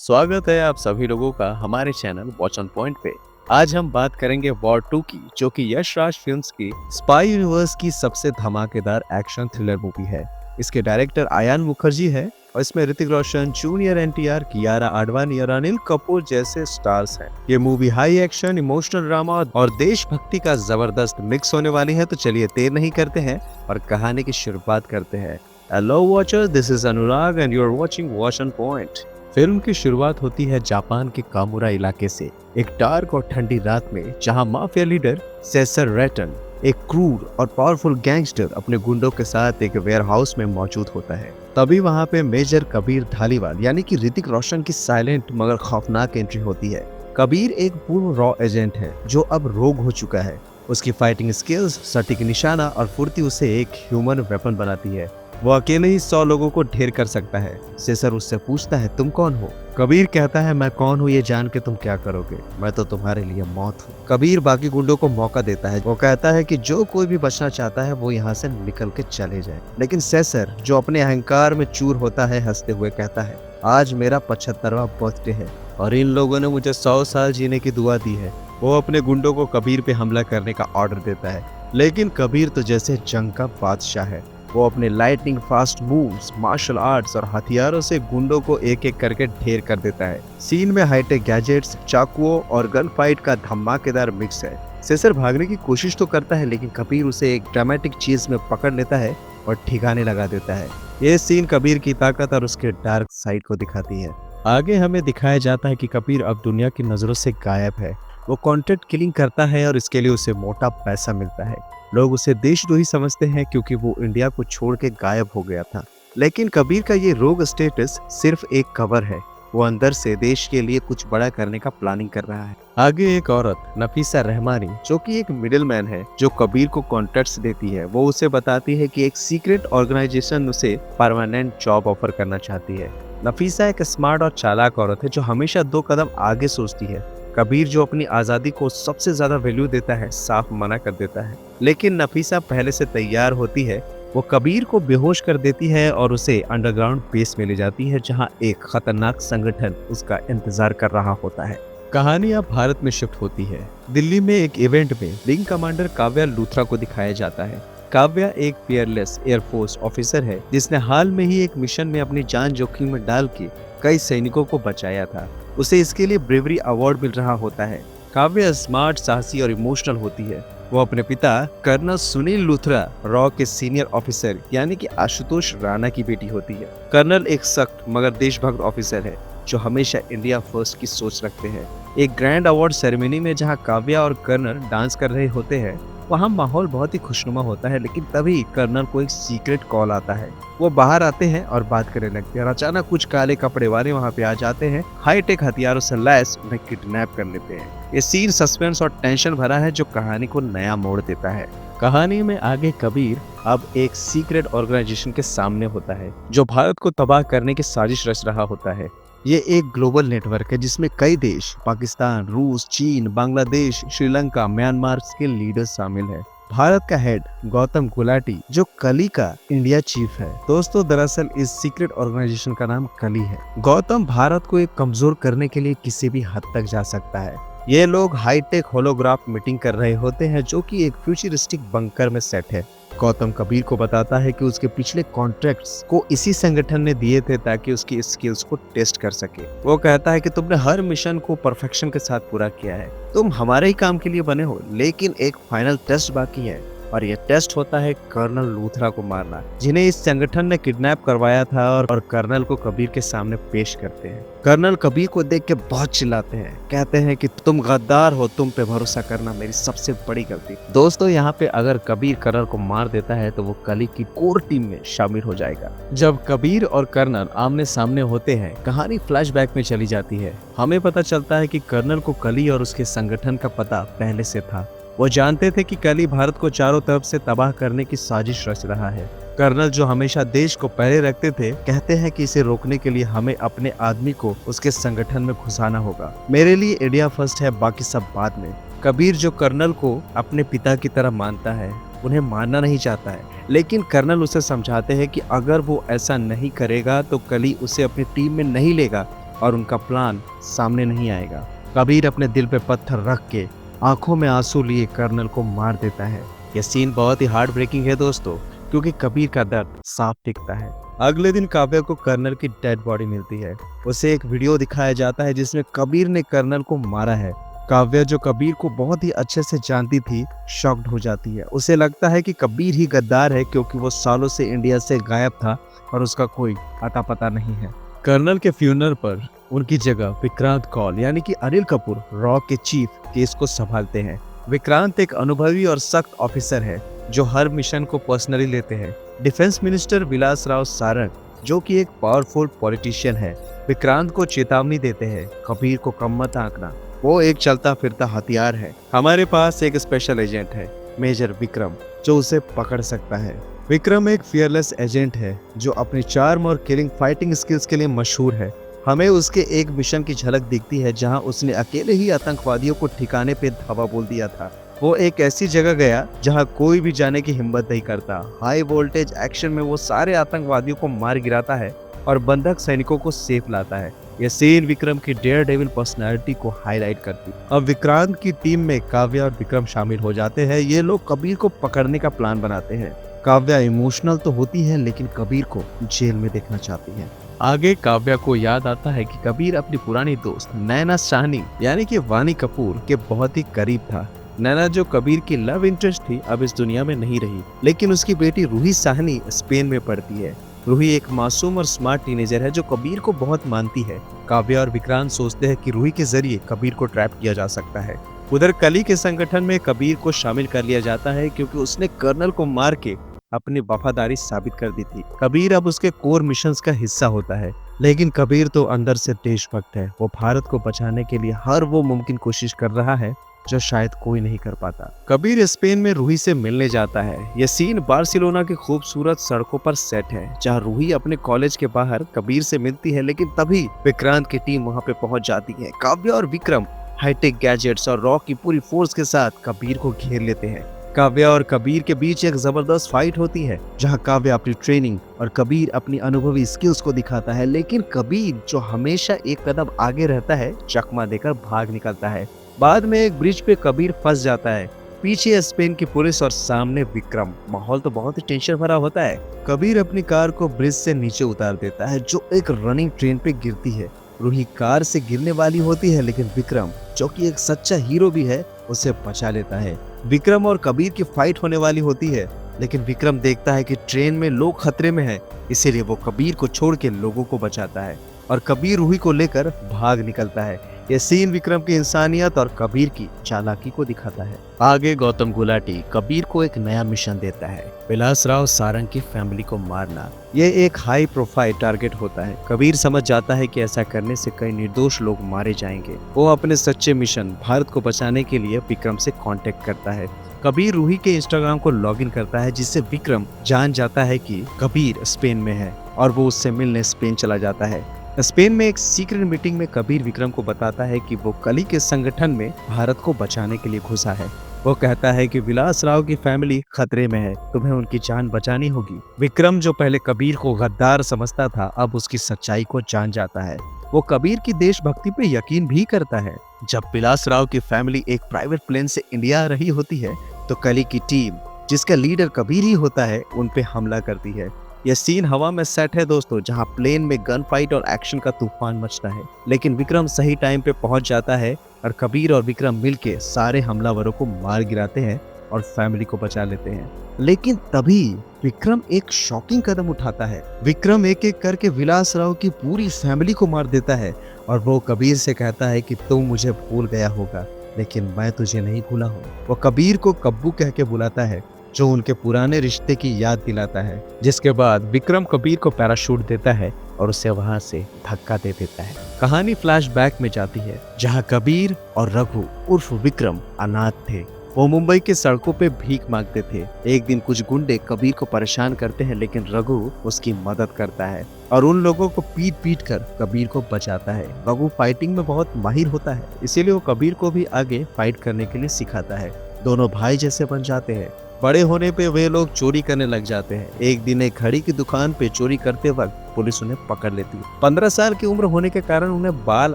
स्वागत है आप सभी लोगों का हमारे चैनल वॉच ऑन पॉइंट पे। आज हम बात करेंगे वॉर 2 की, जो कि यश राज फिल्म्स की स्पाई यूनिवर्स की सबसे धमाकेदार एक्शन थ्रिलर मूवी है। इसके डायरेक्टर आयान मुखर्जी है और इसमें ऋतिक रोशन, जूनियर एनटीआर, कियारा आडवाणी और अनिल कपूर जैसे स्टार्स हैं। ये movie high action, emotional drama और देशभक्ति का जबरदस्त मिक्स होने वाली है। तो चलिए देर नहीं करते हैं और कहानी की शुरुआत करते हैं। Hello watchers, this is Anurag and you are watching watch on point. Film की शुरुआत होती है जापान के कामुरा इलाके से, एक डार्क और ठंडी रात में, जहां माफिया लीडर सेसर रेटन, एक क्रूर और पावरफुल गैंगस्टर, अपने गुंडों के साथ एक वेयरहाउस में मौजूद होता है। तभी वहां पे मेजर कबीर धालीवाल यानी कि ऋतिक रोशन की साइलेंट मगर खौफनाक एंट्री होती है। कबीर एक पूर्व रॉ एजेंट है जो अब रोग हो चुका है। उसकी फाइटिंग स्किल्स, सटीक निशाना और फुर्ती उसे एक ह्यूमन वेपन बनाती है। वो अकेले ही 100 लोगों को ढेर कर सकता है। सेसर उससे पूछता है, तुम कौन हो? कबीर कहता है, मैं कौन हूँ ये जान के तुम क्या करोगे, मैं तो तुम्हारे लिए मौत हूँ। कबीर बाकी गुंडों को मौका देता है। वो कहता है कि जो कोई भी बचना चाहता है वो यहाँ से निकल के चले जाए। लेकिन सेसर, जो अपने अहंकार में चूर होता है, हंसते हुए कहता है, आज मेरा 75वां बर्थडे है और इन लोगों ने मुझे 100 साल जीने की दुआ दी है। वो अपने गुंडों को कबीर पे हमला करने का ऑर्डर देता है, लेकिन कबीर तो जैसे जंग का बादशाह है। वो अपने lightning fast moves, martial arts और हथियारों से गुंडों को एक एक करके ढेर कर देता है। सीन में हाईटेक गैजेट्स, चाकुओं और गन फाइट का धमाकेदार मिक्स है। सेसर भागने की कोशिश तो करता है, लेकिन कबीर उसे एक ड्रामेटिक चीज में पकड़ लेता है और ठिकाने लगा देता है। ये सीन कबीर की ताकत और उसके डार्क साइड को दिखाती है। आगे हमें दिखाया जाता है कि कबीर अब दुनिया की नजरों से गायब है। वो कॉन्ट्रैक्ट किलिंग करता है और इसके लिए उसे मोटा पैसा मिलता है। लोग उसे देशद्रोही समझते हैं क्योंकि वो इंडिया को छोड़ के गायब हो गया था। लेकिन कबीर का ये रोग स्टेटस सिर्फ एक कवर है। वो अंदर से देश के लिए कुछ बड़ा करने का प्लानिंग कर रहा है। आगे एक औरत, नफीसा रहमानी, जो कि एक मिडिलमैन है, जो कबीर को कॉन्ट्रैक्ट्स देती है। वो उसे बताती है कि एक सीक्रेट ऑर्गेनाइजेशन उसे परमानेंट जॉब ऑफर करना चाहती है। नफीसा एक स्मार्ट और चालाक औरत है जो हमेशा 2 कदम आगे सोचती है। कबीर, जो अपनी आजादी को सबसे ज्यादा वैल्यू देता है, साफ मना कर देता है। लेकिन नफीसा पहले से तैयार होती है। वो कबीर को बेहोश कर देती है और उसे अंडरग्राउंड बेस में ले जाती है, जहां एक खतरनाक संगठन उसका इंतजार कर रहा होता है। कहानी अब भारत में शिफ्ट होती है। दिल्ली में एक इवेंट में विंग कमांडर काव्या लूथरा को दिखाया जाता है। काव्या एक फियरलेस एयरफोर्स ऑफिसर है जिसने हाल में ही एक मिशन में अपनी जान जोखिम में डाल के कई सैनिकों को बचाया था। उसे इसके लिए ब्रेवरी अवार्ड मिल रहा होता है। काव्या स्मार्ट, साहसी और इमोशनल होती है। वो अपने पिता कर्नल सुनील लूथरा, रॉ के सीनियर ऑफिसर यानी कि आशुतोष राणा की बेटी होती है। कर्नल एक सख्त मगर देशभक्त ऑफिसर है जो हमेशा इंडिया फर्स्ट की सोच रखते हैं। एक ग्रैंड अवार्ड सेरेमनी में जहां काव्या और कर्नल डांस कर रहे होते हैं, वहाँ माहौल बहुत ही खुशनुमा होता है। लेकिन तभी कर्नल को एक सीक्रेट कॉल आता है। वो बाहर आते हैं और बात करने लगते हैं और अचानक कुछ काले कपड़े वाले वहाँ पे आ जाते हैं। हाईटेक हथियारों से लैस उन्हें किडनैप कर लेते हैं। ये सीन सस्पेंस और टेंशन भरा है जो कहानी को नया मोड़ देता है। कहानी में आगे कबीर अब एक सीक्रेट ऑर्गेनाइजेशन के सामने होता है जो भारत को तबाह करने की साजिश रच रहा होता है। ये एक ग्लोबल नेटवर्क है जिसमें कई देश, पाकिस्तान, रूस, चीन, बांग्लादेश, श्रीलंका, म्यांमार के लीडर्स शामिल है। भारत का हेड गौतम गुलाटी, जो कली का इंडिया चीफ है। दोस्तों, दरअसल इस सीक्रेट ऑर्गेनाइजेशन का नाम कली है। गौतम भारत को एक कमजोर करने के लिए किसी भी हद तक जा सकता है। ये लोग हाईटेक होलोग्राफ मीटिंग कर रहे होते हैं जो कि एक फ्यूचरिस्टिक बंकर में सेट है। गौतम कबीर को बताता है कि उसके पिछले कॉन्ट्रैक्ट्स को इसी संगठन ने दिए थे ताकि उसकी स्किल्स को टेस्ट कर सके। वो कहता है कि तुमने हर मिशन को परफेक्शन के साथ पूरा किया है, तुम हमारे ही काम के लिए बने हो, लेकिन एक फाइनल टेस्ट बाकी है और यह टेस्ट होता है कर्नल लूथरा को मारना, जिन्हें इस संगठन ने किडनैप करवाया था। और कर्नल को कबीर के सामने पेश करते हैं। कर्नल कबीर को देख के बहुत चिल्लाते हैं, कहते हैं कि तुम गद्दार हो, तुम पे भरोसा करना मेरी सबसे बड़ी गलती। दोस्तों, यहाँ पे अगर कबीर कर्नल को मार देता है तो वो कली की कोर टीम में शामिल हो जाएगा। जब कबीर और कर्नल आमने सामने होते हैं, कहानी फ्लैशबैक में चली जाती है। हमें पता चलता है कि कर्नल को कली और उसके संगठन का पता पहले से था। वो जानते थे कि कली भारत को चारों तरफ से तबाह करने की साजिश रच रहा है। कर्नल, जो हमेशा देश को पहले रखते थे, कहते हैं कि इसे रोकने के लिए हमें अपने आदमी को उसके संगठन में घुसाना होगा। मेरे लिए इंडिया फर्स्ट है, बाकी सब बाद में। कबीर, जो कर्नल को अपने पिता की तरह मानता है, उन्हें मानना नहीं चाहता है। लेकिन कर्नल उसे समझाते हैं कि अगर वो ऐसा नहीं करेगा तो कली उसे अपनी टीम में नहीं लेगा और उनका प्लान सामने नहीं आएगा। कबीर अपने दिल पे पत्थर रख के आंखों में आंसू लिए कर्नल को मार देता है। यह सीन बहुत ही हार्ट ब्रेकिंग है दोस्तों, क्योंकि कबीर का दर्द साफ दिखता है। अगले दिन काव्या को कर्नल की डेड बॉडी मिलती है। उसे एक वीडियो दिखाया जाता है जिसमें कबीर ने कर्नल को मारा है। काव्या, जो कबीर को बहुत ही अच्छे से जानती थी, शॉक्ड हो जाती है। उसे लगता है कि कबीर ही गद्दार है, क्योंकि वो सालों से इंडिया से गायब था और उसका कोई अता पता नहीं है। कर्नल के फ्यूनरल पर उनकी जगह विक्रांत कौल यानी कि अनिल कपूर, रॉ के चीफ, केस को संभालते हैं। विक्रांत एक अनुभवी और सख्त ऑफिसर है जो हर मिशन को पर्सनली लेते हैं। डिफेंस मिनिस्टर विलासराव सारंग, जो कि एक पावरफुल पॉलिटिशियन है, विक्रांत को चेतावनी देते हैं, कबीर को कम मत आंकना, वो एक चलता फिरता हथियार है। हमारे पास एक स्पेशल एजेंट है, मेजर विक्रम, जो उसे पकड़ सकता है। विक्रम एक फियरलेस एजेंट है जो अपनी चार्म और किलिंग फाइटिंग स्किल्स के लिए मशहूर है। हमें उसके एक मिशन की झलक दिखती है जहां उसने अकेले ही आतंकवादियों को ठिकाने पे धावा बोल दिया था। वो एक ऐसी जगह गया जहां कोई भी जाने की हिम्मत नहीं करता। हाई वोल्टेज एक्शन में वो सारे आतंकवादियों को मार गिराता है और बंधक सैनिकों को सेफ लाता है। यह सीन विक्रम की डेयर डेविल पर्सनैलिटी को हाईलाइट करती है। अब विक्रांत की टीम में काव्या और विक्रम शामिल हो जाते हैं। ये लोग कबीर को पकड़ने का प्लान बनाते हैं। काव्या इमोशनल तो होती है, लेकिन कबीर को जेल में देखना चाहती है। आगे काव्या को याद आता है कि कबीर अपनी पुरानी दोस्त नैना साहनी यानी कि वानी कपूर के बहुत ही करीब था। नैना, जो कबीर की लव इंटरेस्ट थी, अब इस दुनिया में नहीं रही, लेकिन उसकी बेटी रूही साहनी स्पेन में पढ़ती है। रूही एक मासूम और स्मार्ट टीनेजर है जो कबीर को बहुत मानती है। काव्या और विक्रांत सोचते हैं कि रूही के जरिए कबीर को ट्रैप किया जा सकता है। उधर कली के संगठन में कबीर को शामिल कर लिया जाता है क्योंकि उसने कर्नल को मार के अपनी वफादारी साबित कर दी थी। कबीर अब उसके कोर मिशंस का हिस्सा होता है, लेकिन कबीर तो अंदर से देशभक्त है। वो भारत को बचाने के लिए हर वो मुमकिन कोशिश कर रहा है जो शायद कोई नहीं कर पाता। कबीर स्पेन में रूही से मिलने जाता है। यह सीन बार्सिलोना की खूबसूरत सड़कों पर सेट है, जहां रूही अपने कॉलेज के बाहर कबीर से मिलती है, लेकिन तभी विक्रांत की टीम वहां पे पहुंच जाती है। काव्या और विक्रम हाईटेक गैजेट्स और रॉ की पूरी फोर्स के साथ कबीर को घेर लेते हैं। काव्या और कबीर के बीच एक जबरदस्त फाइट होती है, जहां काव्या अपनी ट्रेनिंग और कबीर अपनी अनुभवी स्किल्स को दिखाता है, लेकिन कबीर, जो हमेशा एक कदम आगे रहता है, चकमा देकर भाग निकलता है। बाद में एक ब्रिज पे कबीर फंस जाता है, पीछे स्पेन की पुलिस और सामने विक्रम। माहौल तो बहुत ही टेंशन भरा होता है। कबीर अपनी कार को ब्रिज से नीचे उतार देता है, जो एक रनिंग ट्रेन पे गिरती है। रूही कार से गिरने वाली होती है, लेकिन विक्रम, जो कि एक सच्चा हीरो भी है, उसे बचा लेता है। विक्रम और कबीर की फाइट होने वाली होती है, लेकिन विक्रम देखता है कि ट्रेन में लोग खतरे में हैं, इसीलिए वो कबीर को छोड़ के लोगों को बचाता है और कबीर रूही को लेकर भाग निकलता है। यह सीन विक्रम की इंसानियत और कबीर की चालाकी को दिखाता है। आगे गौतम गुलाटी कबीर को एक नया मिशन देता है, विलासराव सारंग की फैमिली को मारना। यह एक हाई प्रोफाइल टारगेट होता है। कबीर समझ जाता है कि ऐसा करने से कई निर्दोष लोग मारे जाएंगे। वो अपने सच्चे मिशन भारत को बचाने के लिए विक्रम से कांटेक्ट करता है। कबीर रूही के इंस्टाग्राम को लॉगिन करता है, जिससे विक्रम जान जाता है कि कबीर स्पेन में है और वो उससे मिलने स्पेन चला जाता है। स्पेन में एक सीक्रेट मीटिंग में कबीर विक्रम को बताता है कि वो कली के संगठन में भारत को बचाने के लिए घुसा है। वो कहता है कि विलासराव की फैमिली खतरे में है, तुम्हें उनकी जान बचानी होगी। विक्रम, जो पहले कबीर को गद्दार समझता था, अब उसकी सच्चाई को जान जाता है। वो कबीर की देशभक्ति पे यकीन भी करता है। जब विलासराव की फैमिली एक प्राइवेट प्लेन से इंडिया आ रही होती है, तो कली की टीम, जिसका लीडर कबीर ही होता है, उन पे हमला करती है। यह सीन हवा में सेट है दोस्तों, जहां प्लेन में गन फाइट और एक्शन का तूफान मचता है, लेकिन विक्रम सही टाइम पे पहुंच जाता है और कबीर और विक्रम मिलके सारे हमलावरों को मार गिराते हैं और फैमिली को बचा लेते हैं। लेकिन तभी विक्रम एक शॉकिंग कदम उठाता है। विक्रम एक एक करके विलासराव की पूरी फैमिली को मार देता है और वो कबीर से कहता है कि तुम मुझे भूल गया होगा, लेकिन मैं तुझे नहीं भूला हूँ। वो कबीर को कब्बू कह के बुलाता है, जो उनके पुराने रिश्ते की याद दिलाता है, जिसके बाद विक्रम कबीर को पैराशूट देता है और उसे वहां से धक्का दे देता है। कहानी फ्लैशबैक में जाती है, जहां कबीर और रघु उर्फ विक्रम अनाथ थे। वो मुंबई के सड़कों पे भीख मांगते थे। एक दिन कुछ गुंडे कबीर को परेशान करते हैं, लेकिन रघु उसकी मदद करता है और उन लोगों को पीट पीट कर कबीर को बचाता है। रघु फाइटिंग में बहुत माहिर होता है, इसीलिए वो कबीर को भी आगे फाइट करने के लिए सिखाता है। दोनों भाई जैसे बन जाते हैं। बड़े होने पे वे लोग चोरी करने लग जाते हैं। एक दिन एक घड़ी की दुकान पे चोरी करते वक्त पुलिस उन्हें पकड़ लेती है। 15 साल की उम्र होने के कारण उन्हें बाल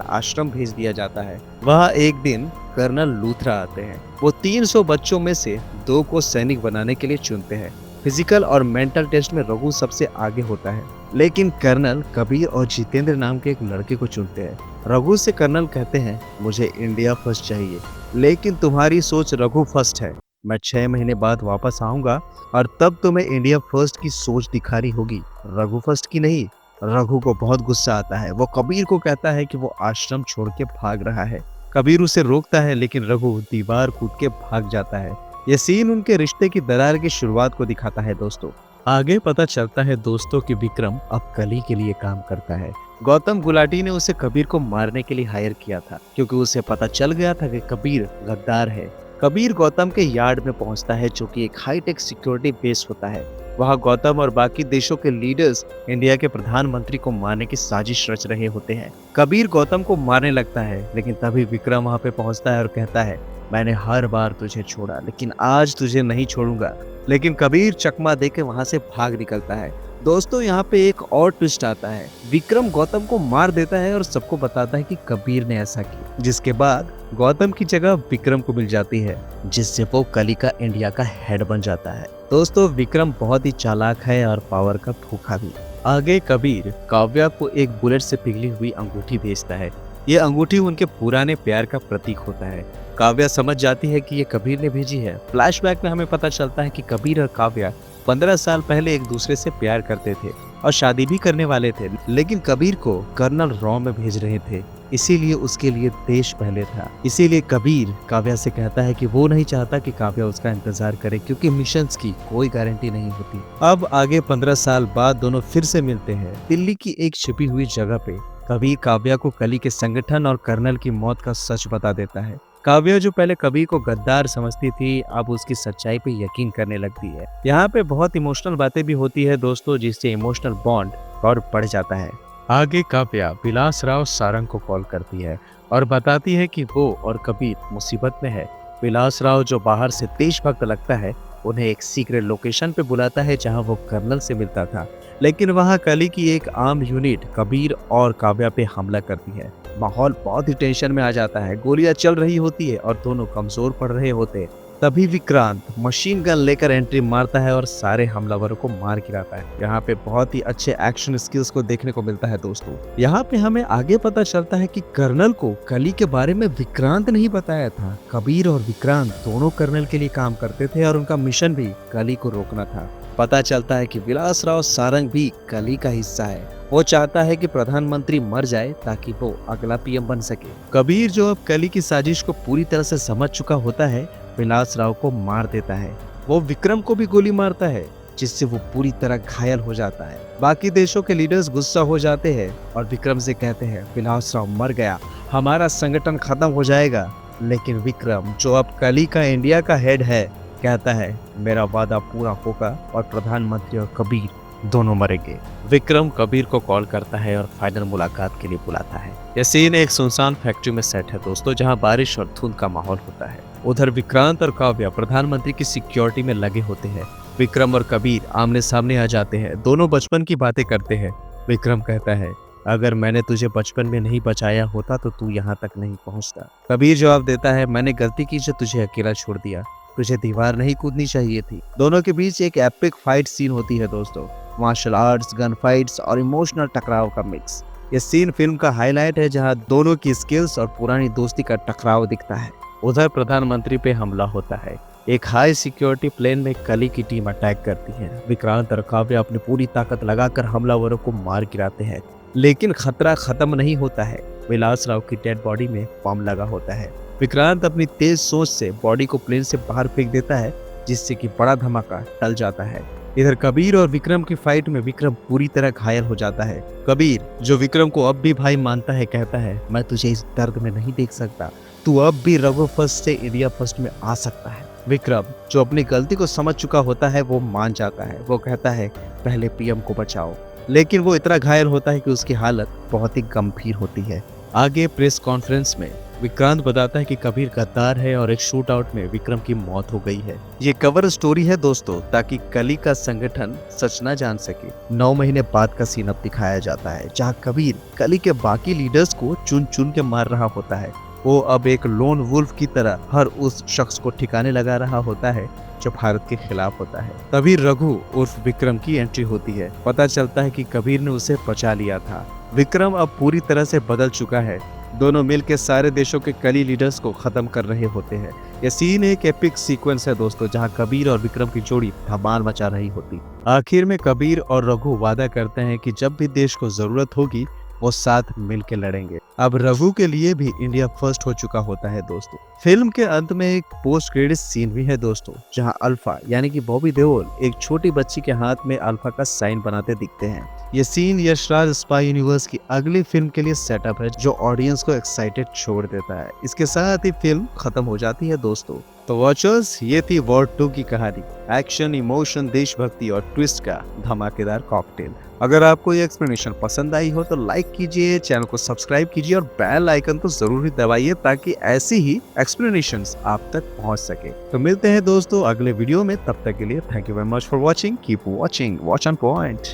आश्रम भेज दिया जाता है। वहाँ एक दिन कर्नल लूथरा आते हैं। वो 300 बच्चों में से 2 को सैनिक बनाने के लिए चुनते हैं। फिजिकल और मेंटल टेस्ट में रघु सबसे आगे होता है, लेकिन कर्नल कबीर और जितेंद्र नाम के एक लड़के को चुनते हैं। रघु से कर्नल कहते हैं, मुझे इंडिया फर्स्ट चाहिए, लेकिन तुम्हारी सोच रघु फर्स्ट है। मैं 6 महीने बाद वापस आऊंगा और तब तुम्हें इंडिया फर्स्ट की सोच दिखानी होगी, रघु फर्स्ट की नहीं। रघु को बहुत गुस्सा आता है। वो कबीर को कहता है कि वो आश्रम छोड़ के भाग रहा है। कबीर उसे रोकता है, लेकिन रघु दीवार कूद के भाग जाता है। ये सीन उनके रिश्ते की दरार की शुरुआत को दिखाता है दोस्तों। आगे पता चलता है दोस्तों कि विक्रम अब कली के लिए काम करता है। गौतम गुलाटी ने उसे कबीर को मारने के लिए हायर किया था, क्योंकि उसे पता चल गया था कि कबीर गद्दार है। कबीर गौतम के यार्ड में पहुंचता है, जो कि एक हाईटेक सिक्योरिटी बेस होता है। वहां गौतम और बाकी देशों के लीडर्स इंडिया के प्रधानमंत्री को मारने की साजिश रच रहे होते हैं। कबीर गौतम को मारने लगता है, लेकिन तभी विक्रम वहां पे पहुंचता है और कहता है, मैंने हर बार तुझे छोड़ा, लेकिन आज तुझे नहीं छोड़ूंगा। लेकिन कबीर चकमा देके वहां से भाग निकलता है। दोस्तों, यहाँ पे एक और ट्विस्ट आता है। विक्रम गौतम को मार देता है और सबको बताता है कि कबीर ने ऐसा किया, जिसके बाद गौतम की जगह विक्रम को मिल जाती है, जिससे वो कली का इंडिया का हेड बन जाता है। दोस्तों, विक्रम बहुत ही चालाक है और पावर का भूखा भी। आगे कबीर काव्या को एक बुलेट से पिघली हुई अंगूठी भेजता है। ये अंगूठी उनके पुराने प्यार का प्रतीक होता है। काव्या समझ जाती है कि ये कबीर ने भेजी है। फ्लैशबैक में हमें पता चलता है कि कबीर और काव्या 15 साल पहले एक दूसरे से प्यार करते थे और शादी भी करने वाले थे, लेकिन कबीर को कर्नल रॉ में भेज रहे थे, इसीलिए उसके लिए देश पहले था। इसीलिए कबीर काव्या से कहता है कि वो नहीं चाहता कि काव्या उसका इंतजार करे, क्योंकि मिशंस की कोई गारंटी नहीं होती। अब आगे 15 साल बाद दोनों फिर से मिलते हैं, दिल्ली की एक छिपी हुई जगह पे। कबीर काव्या को कली के संगठन और कर्नल की मौत का सच बता देता है। काव्या, जो पहले कबीर को गद्दार समझती थी, अब उसकी सच्चाई पे यकीन करने लगती है। यहाँ पे बहुत इमोशनल बातें भी होती है दोस्तों, जिससे इमोशनल बॉन्ड और बढ़ जाता है। आगे काव्या विलासराव सारंग को कॉल करती है और बताती है कि वो और कबीर मुसीबत में है। विलासराव, जो बाहर से देशभक्त लगता है, उन्हें एक सीक्रेट लोकेशन पे बुलाता है जहां वो कर्नल से मिलता था, लेकिन वहां कली की एक आर्म यूनिट कबीर और काव्या पे हमला करती है। माहौल बहुत ही टेंशन में आ जाता है। गोलियां चल रही होती है और दोनों कमजोर पड़ रहे होते हैं। तभी विक्रांत मशीन गन लेकर एंट्री मारता है और सारे हमलावरों को मार गिराता है। यहाँ पे बहुत ही अच्छे एक्शन स्किल्स को देखने को मिलता है दोस्तों। यहाँ पे हमें आगे पता चलता है कि कर्नल को कली के बारे में विक्रांत नहीं बताया था। कबीर और विक्रांत दोनों कर्नल के लिए काम करते थे और उनका मिशन भी कली को रोकना था। पता चलता है कि विलासराव सारंग भी कली का हिस्सा है। वो चाहता है कि प्रधानमंत्री मर जाए ताकि वो अगला पीएम बन सके। कबीर, जो अब कली की साजिश को पूरी तरह से समझ चुका होता है, विलासराव को मार देता है। वो विक्रम को भी गोली मारता है, जिससे वो पूरी तरह घायल हो जाता है। बाकी देशों के लीडर्स गुस्सा हो जाते हैं और विक्रम से कहते हैं, विलासराव मर गया, हमारा संगठन खत्म हो जाएगा। लेकिन विक्रम, जो अब कली का इंडिया का हेड है, कहता है, मेरा वादा पूरा होगा और प्रधानमंत्री और कबीर दोनों मरेंगे। विक्रम कबीर को कॉल करता है और फाइनल मुलाकात के लिए बुलाता है। यह सीन एक सुनसान फैक्ट्री में सेट है दोस्तों, जहां बारिश और धुंध का माहौल होता है। उधर विक्रांत और काव्या प्रधानमंत्री की सिक्योरिटी में लगे होते हैं। विक्रम और कबीर आमने सामने आ जाते हैं। दोनों बचपन की बातें करते हैं। विक्रम कहता है, अगर मैंने तुझे बचपन में नहीं बचाया होता तो तू यहाँ तक नहीं पहुँचता। कबीर जवाब देता है, मैंने गलती की जो तुझे अकेला छोड़ दिया, तुझे दीवार नहीं कूदनी चाहिए थी। दोनों के बीच एक एपिक फाइट सीन होती है दोस्तों। मार्शल आर्ट्स, गन फाइट्स और इमोशनल टकराव का मिक्स। ये सीन फिल्म का हाईलाइट है, जहां दोनों की स्किल्स और पुरानी दोस्ती का टकराव दिखता है। उधर प्रधानमंत्री पे हमला होता है। एक हाई सिक्योरिटी प्लेन में कली की टीम अटैक करती है। विक्रांत और काव्या अपनी पूरी ताकत लगाकर हमलावरों को मार गिराते हैं, लेकिन खतरा खत्म नहीं होता है। विलासराव की डेड बॉडी में बम लगा होता है। विक्रांत अपनी तेज सोच से बॉडी को प्लेन से बाहर फेंक देता है, जिससे कि बड़ा धमाका टल जाता है। इधर कबीर और विक्रम की फाइट में विक्रम पूरी तरह घायल हो जाता है। कबीर, जो विक्रम को अब भी भाई मानता है, कहता है, मैं तुझे इस दर्द में नहीं देख सकता, तू अब भी रघु फर्स्ट से इंडिया फर्स्ट में आ सकता है। विक्रम, जो अपनी गलती को समझ चुका होता है, वो मान जाता है। वो कहता है, पहले पीएम को बचाओ, लेकिन वो इतना घायल होता है कि उसकी हालत बहुत ही गंभीर होती है। आगे प्रेस कॉन्फ्रेंस में विक्रांत बताता है कि कबीर गद्दार है और एक शूट आउट में विक्रम की मौत हो गई है। ये कवर स्टोरी है दोस्तों, ताकि कली का संगठन सच न जान सके। 9 महीने बाद का सीन अब दिखाया जाता है, जहाँ कबीर कली के बाकी लीडर्स को चुन चुन के मार रहा होता है। वो अब एक लोन वुल्फ की तरह हर उस शख्स को ठिकाने लगा रहा होता है जो भारत के खिलाफ होता है। तभी रघु उर्फ विक्रम की एंट्री होती है। पता चलता है कि कबीर ने उसे बचा लिया था। विक्रम अब पूरी तरह से बदल चुका है। दोनों मिलकर सारे देशों के कली लीडर्स को खत्म कर रहे होते हैं। यह सीन एक एपिक सीक्वेंस है दोस्तों, जहां कबीर और विक्रम की जोड़ी धमाल मचा रही होती। आखिर में कबीर और रघु वादा करते हैं कि जब भी देश को जरूरत होगी वो साथ मिलकर लड़ेंगे। अब रघु के लिए भी इंडिया फर्स्ट हो चुका होता है दोस्तों। फिल्म के अंत में एक पोस्ट क्रेडिट सीन भी है दोस्तों, जहां अल्फा यानी कि बॉबी देओल एक छोटी बच्ची के हाथ में अल्फा का साइन बनाते दिखते हैं। ये सीन यशराज स्पाई यूनिवर्स की अगली फिल्म के लिए सेटअप है, जो ऑडियंस को एक्साइटेड छोड़ देता है। इसके साथ ही फिल्म खत्म हो जाती है दोस्तों। तो वॉचर्स, ये थी वॉर 2 की कहानी। एक्शन, इमोशन, देशभक्ति और ट्विस्ट का धमाकेदार कॉकटेल। अगर आपको ये एक्सप्लेनेशन पसंद आई हो तो लाइक कीजिए, चैनल को सब्सक्राइब कीजिए और बेल आइकन को जरूर ही दबाइए, ताकि ऐसी ही एक्सप्लेनेशंस आप तक पहुंच सके। तो मिलते हैं दोस्तों अगले वीडियो में, तब तक के लिए thank you very much for watching. Keep watching, watch on point.